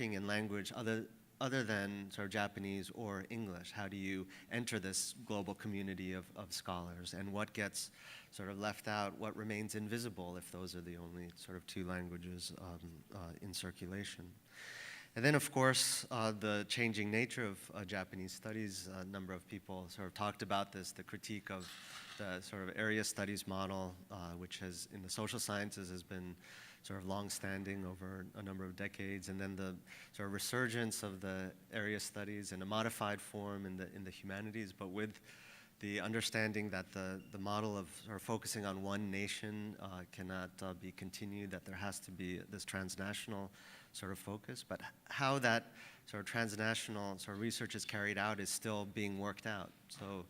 in language other than sort of Japanese or English? How do you enter this global community of scholars? And what gets sort of left out? What remains invisible if those are the only sort of two languages in circulation? And then, of course, the changing nature of Japanese studies. A number of people sort of talked about this, the critique of the sort of area studies model, which has, in the social sciences, has been sort of long-standing over a number of decades, and then the sort of resurgence of the area studies in a modified form in the humanities, but with the understanding that the model of sort of focusing on one nation cannot be continued, that there has to be this transnational sort of focus. But how that sort of transnational sort of research is carried out is still being worked out. So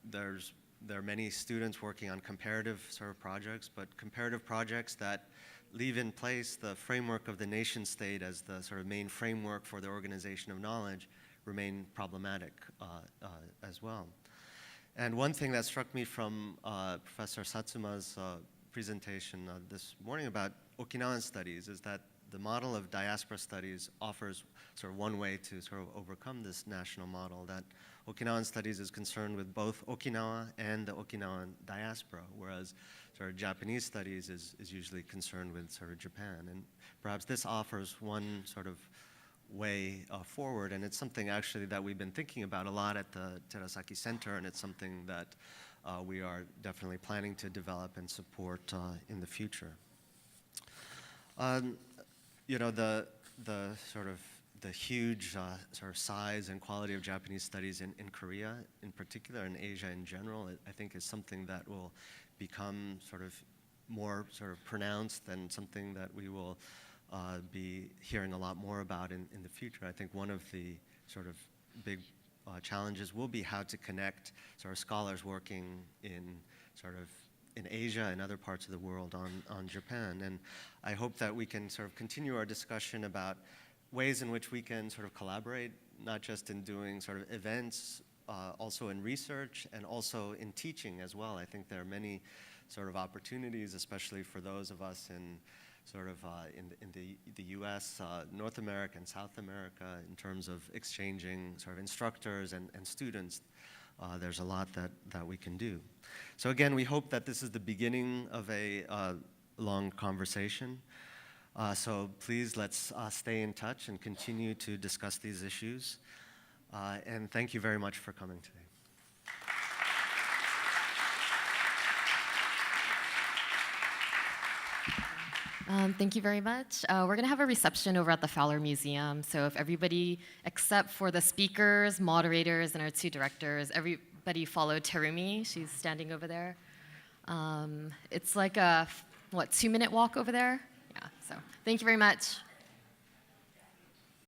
there are many students working on comparative sort of projects, but comparative projects that leave in place the framework of the nation state as the sort of main framework for the organization of knowledge remain problematic as well. And one thing that struck me from Professor Satsuma's presentation this morning about Okinawan studies is that the model of diaspora studies offers sort of one way to sort of overcome this national model, that Okinawan studies is concerned with both Okinawa and the Okinawan diaspora, whereas sort of Japanese studies is usually concerned with sort of Japan. And perhaps this offers one sort of way forward, and it's something actually that we've been thinking about a lot at the Terasaki Center, and it's something that we are definitely planning to develop and support in the future. You know, the sort of the huge sort of size and quality of Japanese studies in Korea in particular, and Asia in general, I think is something that will become sort of more sort of pronounced and something that we will be hearing a lot more about in the future. I think one of the sort of big challenges will be how to connect sort of scholars working in sort of in Asia and other parts of the world on Japan. And I hope that we can sort of continue our discussion about ways in which we can sort of collaborate, not just in doing sort of events, also in research and also in teaching as well. I think there are many sort of opportunities, especially for those of us in sort of in the US, North America and South America, in terms of exchanging sort of instructors and students. There's a lot that we can do. So again, we hope that this is the beginning of a long conversation. So please, let's stay in touch and continue to discuss these issues. And thank you very much for coming today. Thank you very much. We're going to have a reception over at the Fowler Museum. So if everybody, except for the speakers, moderators, and our two directors, everybody follow Terumi. She's standing over there. It's like a, 2-minute walk over there? Yeah, so thank you very much.